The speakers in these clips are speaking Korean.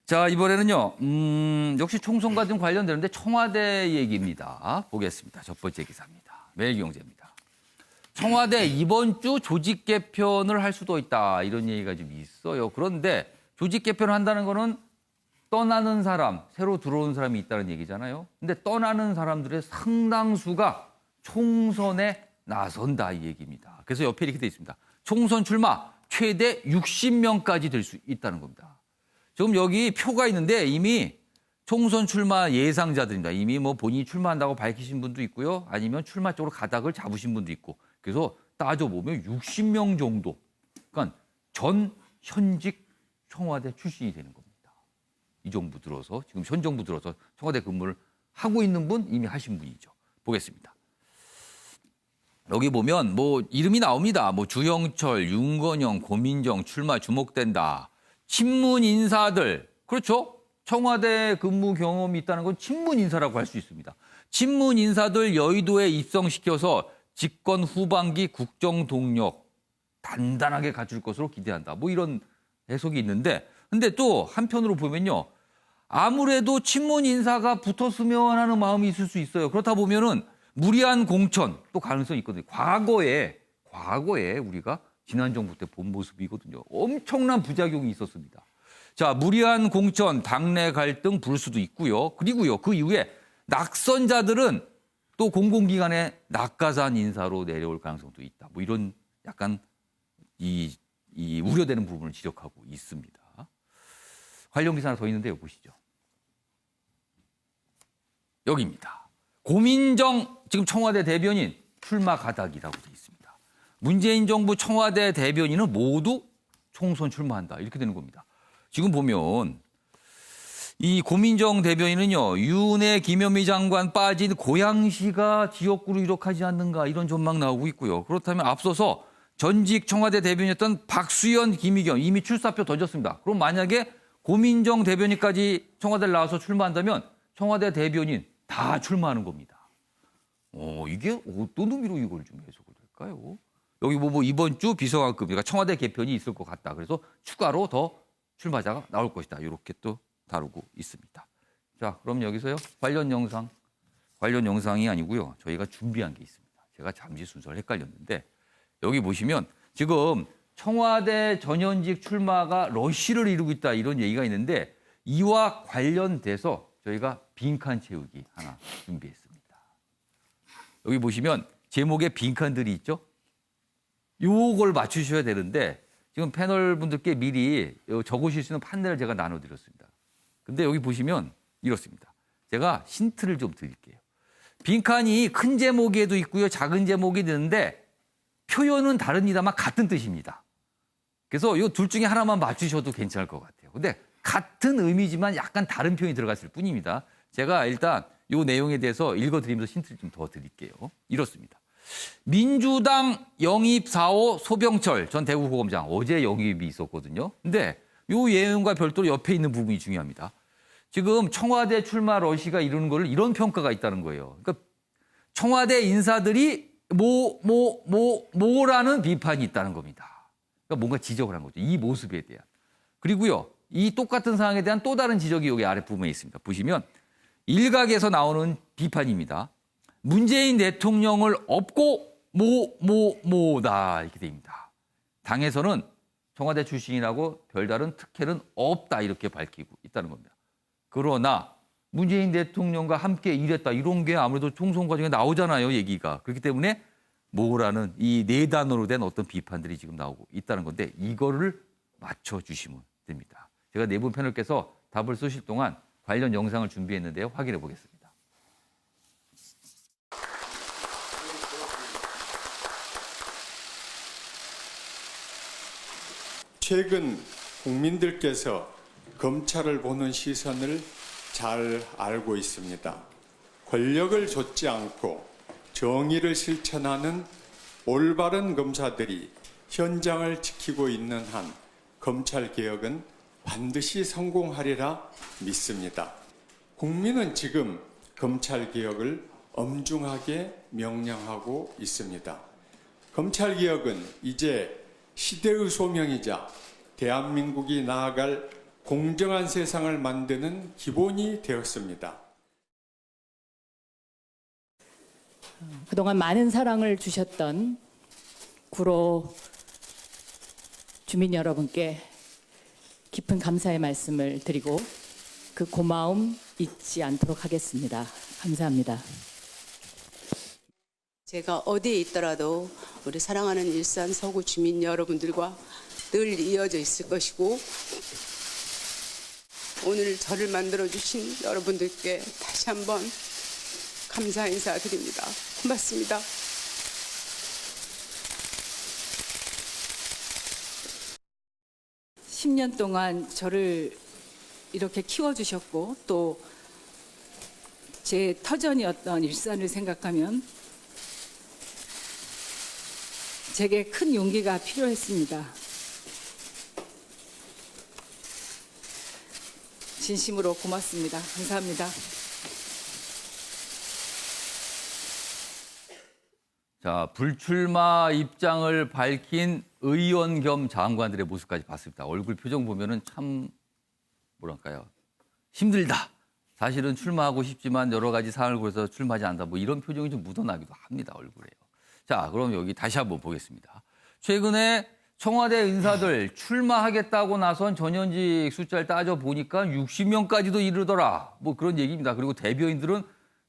자, 이번에는요, 역시 총선과 좀 관련되는데 청와대 얘기입니다. 보겠습니다. 첫 번째 기사입니다. 매일경제입니다. 청와대 이번 주 조직 개편을 할 수도 있다. 이런 얘기가 좀 있어요. 그런데 조직 개편을 한다는 거는 떠나는 사람, 새로 들어온 사람이 있다는 얘기잖아요. 근데 떠나는 사람들의 상당수가 총선에 나선다 이 얘기입니다. 그래서 옆에 이렇게 돼 있습니다. 총선 출마 최대 60명까지 될 수 있다는 겁니다. 지금 여기 표가 있는데 이미 총선 출마 예상자들입니다. 이미 뭐 본인이 출마한다고 밝히신 분도 있고요. 아니면 출마 쪽으로 가닥을 잡으신 분도 있고. 그래서 따져보면 60명 정도. 그러니까 전 현직 청와대 출신이 되는 겁니다. 이 정부 들어서 지금 현 정부 들어서 청와대 근무를 하고 있는 분 이미 하신 분이죠. 보겠습니다. 여기 보면 뭐 이름이 나옵니다. 뭐 주영철, 윤건영, 고민정 출마 주목된다. 친문 인사들, 그렇죠? 청와대 근무 경험이 있다는 건 친문 인사라고 할 수 있습니다. 친문 인사들 여의도에 입성시켜서 집권 후반기 국정 동력 단단하게 갖출 것으로 기대한다. 뭐 이런 해석이 있는데, 근데 또 한편으로 보면요. 아무래도 친문 인사가 붙었으면 하는 마음이 있을 수 있어요. 그렇다 보면은 무리한 공천 또 가능성이 있거든요. 과거에 우리가 지난 정부 때 본 모습이거든요. 엄청난 부작용이 있었습니다. 자, 무리한 공천, 당내 갈등 불 수도 있고요. 그리고요, 그 이후에 낙선자들은 또 공공기관에 낙하산 인사로 내려올 가능성도 있다. 뭐 이런 약간 이 우려되는 부분을 지적하고 있습니다. 관련 기사 하나 더 있는데요. 보시죠. 여기입니다. 고민정 지금 청와대 대변인 출마 가닥이라고 되어 있습니다. 문재인 정부 청와대 대변인은 모두 총선 출마한다. 이렇게 되는 겁니다. 지금 보면 이 고민정 대변인은요. 윤해 김현미 장관 빠진 고양시가 지역구로 유력하지 않는가 이런 전망 나오고 있고요. 그렇다면 앞서서 전직 청와대 대변인이었던 박수현, 김의겸 이미 출사표 던졌습니다. 그럼 만약에 고민정 대변인까지 청와대를 나와서 출마한다면 청와대 대변인 다 출마하는 겁니다. 이게 어떤 의미로 이걸 좀 해석을 할까요? 여기 뭐 이번 주 비서관급, 그러니까 청와대 개편이 있을 것 같다. 그래서 추가로 더 출마자가 나올 것이다. 이렇게 또 다루고 있습니다. 자, 그럼 여기서요. 관련 영상이 아니고요. 저희가 준비한 게 있습니다. 제가 잠시 순서를 헷갈렸는데 여기 보시면 지금 청와대 전현직 출마가 러쉬를 이루고 있다. 이런 얘기가 있는데 이와 관련돼서 저희가 빈칸 채우기 하나 준비했습니다. 여기 보시면 제목에 빈칸들이 있죠? 요걸 맞추셔야 되는데 지금 패널 분들께 미리 적으실 수 있는 판넬을 제가 나눠드렸습니다. 근데 여기 보시면 이렇습니다. 제가 힌트를 좀 드릴게요. 빈칸이 큰 제목에도 있고요. 작은 제목이 있는데 표현은 다릅니다만 같은 뜻입니다. 그래서 이 둘 중에 하나만 맞추셔도 괜찮을 것 같아요. 근데 같은 의미지만 약간 다른 표현이 들어갔을 뿐입니다. 제가 일단 이 내용에 대해서 읽어드리면서 힌트를 좀 더 드릴게요. 이렇습니다. 민주당 영입 4호 소병철 전 대구고검장 어제 영입이 있었거든요. 근데 이 내용과 별도로 옆에 있는 부분이 중요합니다. 지금 청와대 출마 러시가 이루는 거를 이런 평가가 있다는 거예요. 그러니까 청와대 인사들이 뭐라는 비판이 있다는 겁니다. 그러니까 뭔가 지적을 한 거죠. 이 모습에 대한. 그리고요. 이 똑같은 상황에 대한 또 다른 지적이 여기 아랫부분에 있습니다. 보시면 일각에서 나오는 비판입니다. 문재인 대통령을 업고 뭐다 이렇게 됩니다. 당에서는 청와대 출신이라고 별다른 특혜는 없다 이렇게 밝히고 있다는 겁니다. 그러나 문재인 대통령과 함께 일했다 이런 게 아무래도 총선 과정에 나오잖아요 얘기가. 그렇기 때문에 뭐라는 이 네 단어로 된 어떤 비판들이 지금 나오고 있다는 건데 이거를 맞춰주시면 됩니다. 제가 네 분 패널께서 답을 쓰실 동안 관련 영상을 준비했는데요. 확인해 보겠습니다. 최근 국민들께서 검찰을 보는 시선을 잘 알고 있습니다. 권력을 좇지 않고 정의를 실천하는 올바른 검사들이 현장을 지키고 있는 한 검찰개혁은 반드시 성공하리라 믿습니다. 국민은 지금 검찰개혁을 엄중하게 명령하고 있습니다. 검찰개혁은 이제 시대의 소명이자 대한민국이 나아갈 공정한 세상을 만드는 기본이 되었습니다. 그동안 많은 사랑을 주셨던 구로 주민 여러분께 깊은 감사의 말씀을 드리고 그 고마움 잊지 않도록 하겠습니다. 감사합니다. 제가 어디에 있더라도 우리 사랑하는 일산 서구 주민 여러분들과 늘 이어져 있을 것이고 오늘 저를 만들어주신 여러분들께 다시 한번 감사 인사드립니다. 고맙습니다. (10년) 동안 저를 이렇게 키워주셨고 또 제 터전이었던 일산을 생각하면 제게 큰 용기가 필요했습니다. 진심으로 고맙습니다. 감사합니다. 자, 불출마 입장을 밝힌 의원 겸 장관들의 모습까지 봤습니다. 얼굴 표정 보면은 참 뭐랄까요? 힘들다. 사실은 출마하고 싶지만 여러 가지 상황을 고려해서 출마하지 않는다. 뭐 이런 표정이 좀 묻어나기도 합니다. 얼굴에요. 자, 그럼 여기 다시 한번 보겠습니다. 최근에 청와대 인사들 출마하겠다고 나선 전현직 숫자를 따져보니까 60명까지도 이르더라. 뭐 그런 얘기입니다. 그리고 대변인들은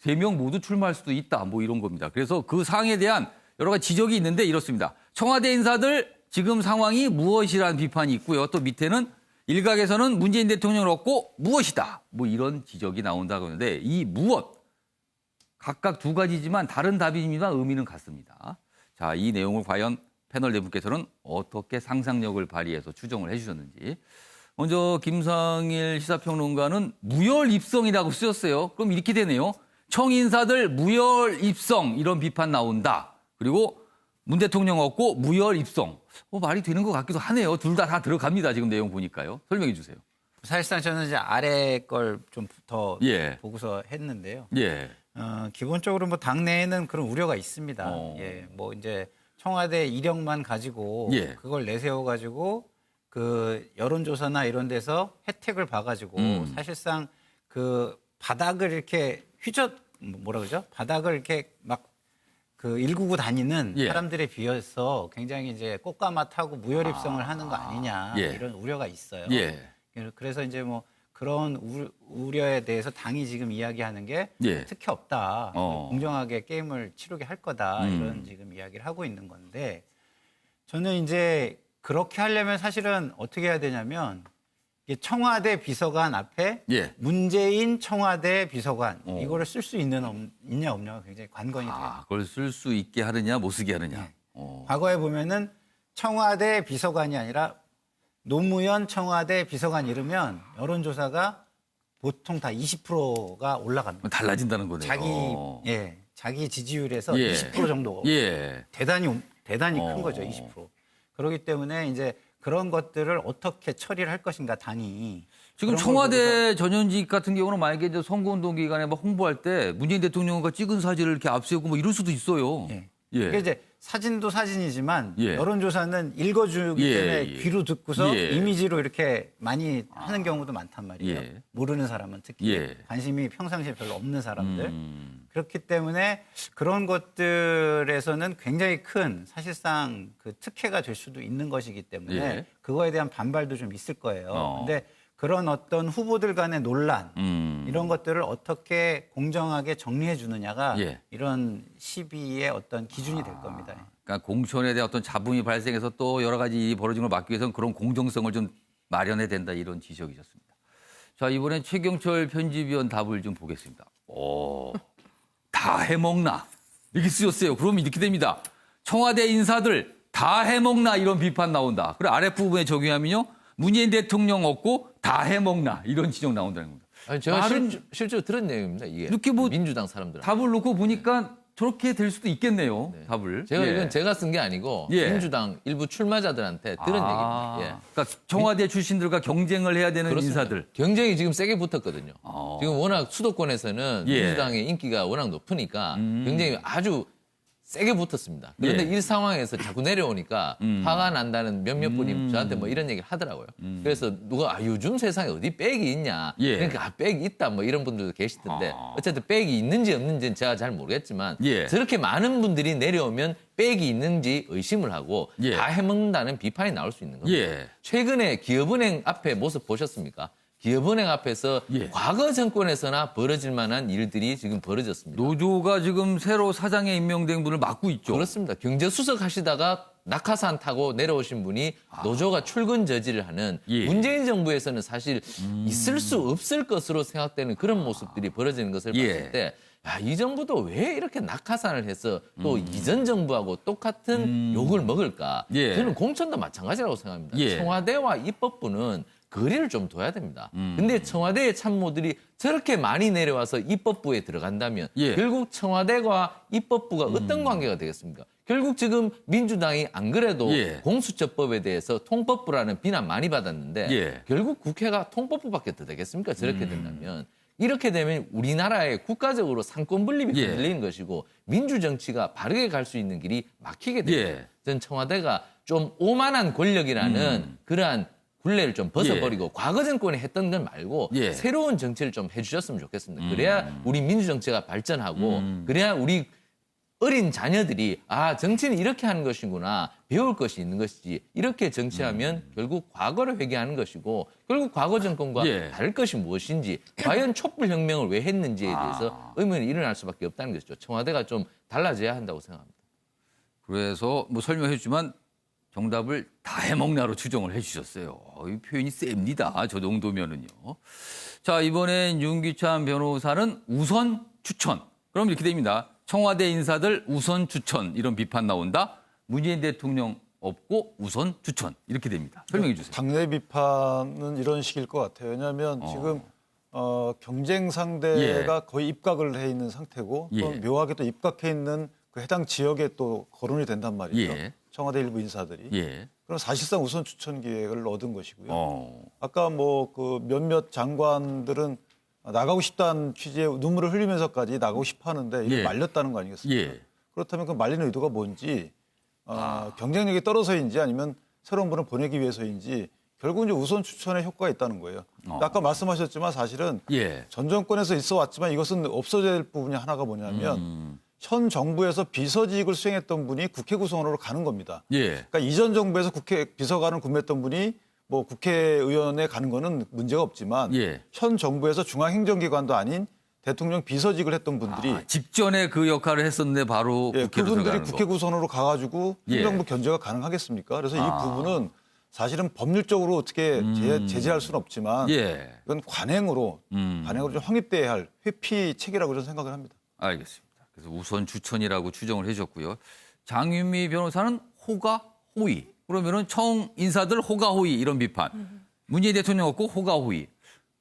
3명 모두 출마할 수도 있다. 뭐 이런 겁니다. 그래서 그 사항에 대한 여러 가지 지적이 있는데 이렇습니다. 청와대 인사들 지금 상황이 무엇이라는 비판이 있고요. 또 밑에는 일각에서는 문재인 대통령을 얻고 무엇이다. 뭐 이런 지적이 나온다고 하는데 이 무엇 각각 두 가지지만 다른 답입니다. 의미는 같습니다. 자, 이 내용을 과연 패널 네 분께서는 어떻게 상상력을 발휘해서 추정을 해주셨는지. 먼저 김상일 시사평론가는 무혈 입성이라고 쓰였어요. 그럼 이렇게 되네요. 청인사들 무혈 입성 이런 비판 나온다. 그리고 문 대통령 얻고 무혈 입성. 말이 되는 것 같기도 하네요. 둘 다 들어갑니다. 지금 내용 보니까요. 설명해 주세요. 사실상 저는 이제 아래 걸 좀 더 예. 보고서 했는데요. 예. 기본적으로 뭐 당내에는 그런 우려가 있습니다. 예, 뭐 이제 청와대 이력만 가지고 예. 그걸 내세워 가지고 그 여론조사나 이런 데서 혜택을 봐가지고 사실상 그 바닥을 이렇게 뭐라 그러죠? 바닥을 이렇게 막 그 일구고 다니는 예. 사람들에 비해서 굉장히 이제 꽃가마 타고 무혈 입성을 하는 거 아니냐 예. 이런 우려가 있어요. 예. 그래서 이제 뭐 그런 우려에 대해서 당이 지금 이야기하는 게 예. 특히 없다. 공정하게 게임을 치르게 할 거다. 이런 지금 이야기를 하고 있는 건데 저는 이제 그렇게 하려면 사실은 어떻게 해야 되냐면 청와대 비서관 앞에 예. 문재인 청와대 비서관 이거를 쓸 수 있냐 없냐가 굉장히 관건이 돼요. 그걸 쓸 수 있게 하느냐 못 쓰게 하느냐. 네. 과거에 보면은 청와대 비서관이 아니라 노무현 청와대 비서관 이르면 여론조사가 보통 다 20%가 올라갑니다. 달라진다는 거네요. 자기 지지율에서 예. 20% 정도 예. 대단히 큰 거죠. 20%. 그렇기 때문에 이제 그런 것들을 어떻게 처리를 할 것인가 당이. 지금 청와대 전현직 같은 경우는 만약에 이제 선거운동 기간에 막 홍보할 때 문재인 대통령과 찍은 사진을 이렇게 앞세우고 뭐 이럴 수도 있어요. 예. 예. 그러니까 이제 사진도 사진이지만 예. 여론조사는 읽어주기 예, 때문에 예. 귀로 듣고서 예. 이미지로 이렇게 많이 하는 경우도 많단 말이에요. 예. 모르는 사람은 특히 예. 관심이 평상시에 별로 없는 사람들. 그렇기 때문에 그런 것들에서는 굉장히 큰 사실상 그 특혜가 될 수도 있는 것이기 때문에 예. 그거에 대한 반발도 좀 있을 거예요. 근데 그런 어떤 후보들 간의 논란 이런 것들을 어떻게 공정하게 정리해 주느냐가 예. 이런 시비의 어떤 기준이 될 겁니다. 그러니까 공천에 대한 어떤 잡음이 발생해서 또 여러 가지 일이 벌어진 걸 막기 위해서는 그런 공정성을 좀 마련해야 된다 이런 지적이셨습니다. 자, 이번엔 최경철 편집위원 답을 좀 보겠습니다. 다 해먹나? 이렇게 쓰였어요. 그럼 이렇게 됩니다. 청와대 인사들 다 해먹나? 이런 비판 나온다. 그리고 아랫부분에 적용하면요. 문재인 대통령 얻고 다 해먹나? 이런 지적 나온다는 겁니다. 아니, 제가 말은 실제로 들은 내용입니다. 이게 이렇게 뭐 민주당 사람들. 답을 놓고 보니까 저렇게 될 수도 있겠네요. 네. 답을. 제가 예. 이건 제가 쓴 게 아니고 예. 민주당 일부 출마자들한테 들은 얘기입니다. 예. 그러니까 청와대 출신들과 경쟁을 해야 되는 그렇습니다. 인사들. 경쟁이 지금 세게 붙었거든요. 지금 워낙 수도권에서는 예. 민주당의 인기가 워낙 높으니까 경쟁이 아주 세게 붙었습니다. 그런데 예. 이 상황에서 자꾸 내려오니까 화가 난다는 몇몇 분이 저한테 뭐 이런 얘기를 하더라고요. 그래서 누가 요즘 세상에 어디 백이 있냐. 예. 그러니까 백이 있다 뭐 이런 분들도 계시던데 어쨌든 백이 있는지 없는지는 제가 잘 모르겠지만 예. 저렇게 많은 분들이 내려오면 백이 있는지 의심을 하고 예. 다 해먹는다는 비판이 나올 수 있는 겁니다. 예. 최근에 기업은행 앞에 모습 보셨습니까? 기업은행 앞에서 예. 과거 정권에서나 벌어질 만한 일들이 지금 벌어졌습니다. 노조가 지금 새로 사장에 임명된 분을 맡고 있죠. 그렇습니다. 경제수석 하시다가 낙하산 타고 내려오신 분이 노조가 출근 저지를 하는 예. 문재인 정부에서는 사실 있을 수 없을 것으로 생각되는 그런 모습들이 벌어지는 것을 예. 봤을 때 야, 이 정부도 왜 이렇게 낙하산을 해서 또 이전 정부하고 똑같은 욕을 먹을까? 예. 저는 공천도 마찬가지라고 생각합니다. 예. 청와대와 입법부는 거리를 좀 둬야 됩니다. 근데 청와대의 참모들이 저렇게 많이 내려와서 입법부에 들어간다면 예. 결국 청와대와 입법부가 어떤 관계가 되겠습니까? 결국 지금 민주당이 안 그래도 예. 공수처법에 대해서 통법부라는 비난 많이 받았는데 예. 결국 국회가 통법부밖에 더 되겠습니까? 저렇게 된다면. 이렇게 되면 우리나라의 국가적으로 상권 분립이 예. 흔들리는 것이고 민주 정치가 바르게 갈 수 있는 길이 막히게 됩니다. 예. 전 청와대가 좀 오만한 권력이라는 그러한 굴레를 좀 벗어버리고 과거 정권이 했던 건 말고 예. 새로운 정치를 좀 해주셨으면 좋겠습니다. 그래야 우리 민주 정치가 발전하고 그래야 우리 어린 자녀들이 아 정치는 이렇게 하는 것이구나 배울 것이 있는 것이지 이렇게 정치하면 결국 과거를 회귀하는 것이고 결국 과거 정권과 예. 다를 것이 무엇인지 과연 촛불혁명을 왜 했는지에 대해서 의문이 일어날 수밖에 없다는 것이죠. 청와대가 좀 달라져야 한다고 생각합니다. 그래서 뭐 설명해 주지만 정답을 다 해먹냐로 추정을 해 주셨어요. 이 표현이 셉니다. 저 정도면은요. 자, 이번엔 윤기찬 변호사는 우선 추천. 그럼 이렇게 됩니다. 청와대 인사들 우선 추천 이런 비판 나온다. 문재인 대통령 없고 우선 추천 이렇게 됩니다. 설명해 주세요. 당내 비판은 이런 식일 것 같아요. 왜냐하면 지금 경쟁 상대가 거의 입각을 해 있는 상태고 또 예. 묘하게 또 입각해 있는 그 해당 지역에 또 거론이 된단 말이죠. 예. 청와대 일부 인사들이. 예. 그럼 사실상 우선 추천 기획을 얻은 것이고요. 예. 아까 뭐 그 몇몇 장관들은 나가고 싶다는 취지에 눈물을 흘리면서까지 나가고 싶어 하는데 이게 예. 말렸다는 거 아니겠습니까? 예. 그렇다면 그 말리는 의도가 뭔지 경쟁력이 떨어서인지 아니면 새로운 분을 보내기 위해서인지 결국 이제 우선 추천에 효과가 있다는 거예요. 아까 말씀하셨지만 사실은 예. 전 정권에서 있어 왔지만 이것은 없어져야 될 부분이 하나가 뭐냐면 현 정부에서 비서직을 수행했던 분이 국회 구성원으로 가는 겁니다. 예. 그러니까 이전 정부에서 국회 비서관을 구매했던 분이 뭐 국회의원에 가는 거는 문제가 없지만 예. 현 정부에서 중앙행정기관도 아닌 대통령 비서직을 했던 분들이 직전에 그 역할을 했었는데 바로 예, 국회로 그분들이 들어가는 국회 거. 구성원으로 가가지고 예. 행정부 견제가 가능하겠습니까? 그래서 이 부분은 사실은 법률적으로 어떻게 제재할 수는 없지만 예. 이건 관행으로 좀 확립돼야 할 회피 체계라고 저는 생각을 합니다. 알겠습니다. 그래서 우선 추천이라고 추정을 해주셨고요. 장윤미 변호사는 호가 호의. 그러면은 청 인사들 호가 호의 이런 비판. 문재인 대통령 없고 호가 호의.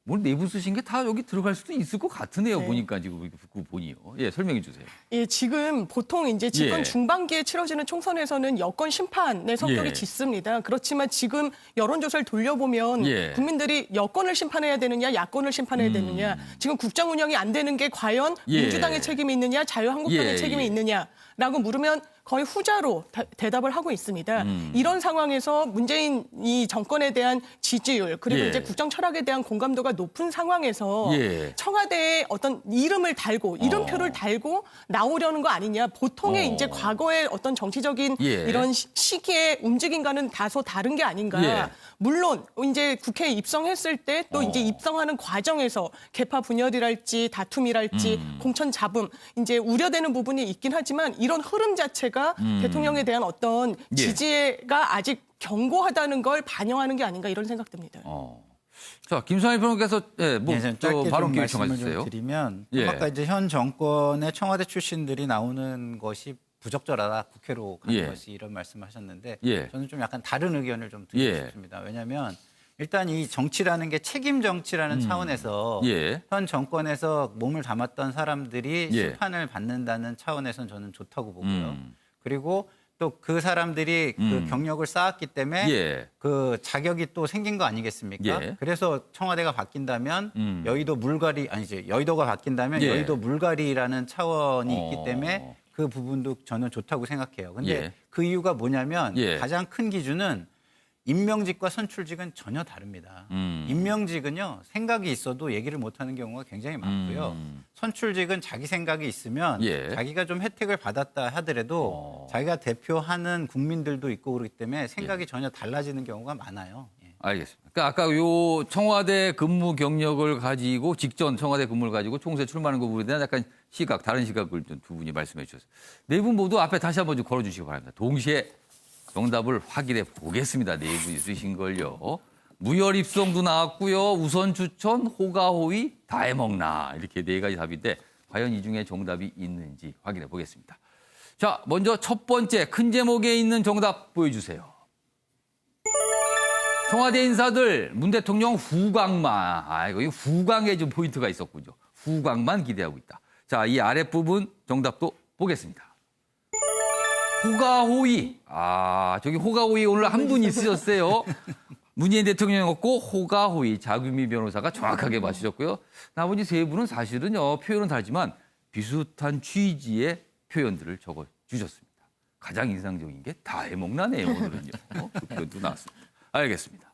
뭘 내부 쓰신 게 다 여기 들어갈 수도 있을 것 같으네요. 네. 보니까 지금 이렇게 듣고 보니요. 예, 설명해 주세요. 예, 지금 보통 이제 집권 예. 중반기에 치러지는 총선에서는 여권 심판의 성격이 예. 짙습니다. 그렇지만 지금 여론조사를 돌려보면 예. 국민들이 여권을 심판해야 되느냐, 야권을 심판해야 되느냐, 지금 국정 운영이 안 되는 게 과연 예. 민주당의 책임이 있느냐, 자유한국당의 예, 책임이 예. 있느냐라고 물으면 거의 후자로 대답을 하고 있습니다. 이런 상황에서 문재인 이 정권에 대한 지지율 그리고 예. 이제 국정 철학에 대한 공감도가 높은 상황에서 예. 청와대에 어떤 이름을 달고 이름표를 달고 나오려는 거 아니냐. 보통의 이제 과거의 어떤 정치적인 예. 이런 시기의 움직임과는 다소 다른 게 아닌가. 예. 물론 이제 국회에 입성했을 때 또 이제 입성하는 과정에서 개파 분열이랄지 다툼이랄지 공천 잡음 이제 우려되는 부분이 있긴 하지만 이런 흐름 자체가 대통령에 대한 어떤 예. 지지가 아직 견고하다는 걸 반영하는 게 아닌가 이런 생각됩니다. 자, 김성일 변호사께서 예, 뭐 네, 저는 저 짧게 발언 좀 기회 말씀을 청하셨어요. 좀 드리면 예. 아까 이제 현 정권의 청와대 출신들이 나오는 것이 부적절하다 국회로 가는 예. 것이 이런 말씀하셨는데 예. 저는 좀 약간 다른 의견을 좀 드리고 예. 싶습니다. 왜냐하면 일단 이 정치라는 게 책임 정치라는 차원에서 예. 현 정권에서 몸을 담았던 사람들이 예. 심판을 받는다는 차원에서는 저는 좋다고 보고요. 그리고 또 그 사람들이 그 경력을 쌓았기 때문에 예. 그 자격이 또 생긴 거 아니겠습니까? 예. 그래서 청와대가 바뀐다면 여의도가 바뀐다면 예. 여의도 물갈이라는 차원이 있기 때문에 그 부분도 저는 좋다고 생각해요. 근데 예. 그 이유가 뭐냐면 예. 가장 큰 기준은 임명직과 선출직은 전혀 다릅니다. 임명직은요, 생각이 있어도 얘기를 못하는 경우가 굉장히 많고요. 선출직은 자기 생각이 있으면 예. 자기가 좀 혜택을 받았다 하더라도 자기가 대표하는 국민들도 있고 그렇기 때문에 생각이 전혀 달라지는 경우가 많아요. 예. 알겠습니다. 그러니까 아까 요 청와대 근무 경력을 가지고 직전 청와대 근무를 가지고 총선에 출마하는 그 부분에 대한 약간 시각, 다른 시각을 좀 두 분이 말씀해 주셨어요. 네 분 모두 앞에 다시 한번 좀 걸어주시기 바랍니다. 동시에 정답을 확인해 보겠습니다. 네 분이 쓰신 걸요. 무혈 입성도 나왔고요. 우선 추천, 호가호의, 다 해먹나. 이렇게 네 가지 답인데 과연 이 중에 정답이 있는지 확인해 보겠습니다. 자, 먼저 첫 번째 큰 제목에 있는 정답 보여주세요. 청와대 인사들 문 대통령 후광만. 이거 후광에 좀 포인트가 있었군요. 후광만 기대하고 있다. 자, 이 아랫부분 정답도 보겠습니다. 호가호의. 저기 호가호의 오늘 한 분이 쓰셨어요. 문재인 대통령이었고 호가호의 자규미 변호사가 정확하게 맞추셨고요. 나머지 세 분은 사실은요, 표현은 다르지만 비슷한 취지의 표현들을 적어주셨습니다. 가장 인상적인 게 다 해먹나네요, 오늘은요. 그 표현도 나왔습니다. 알겠습니다.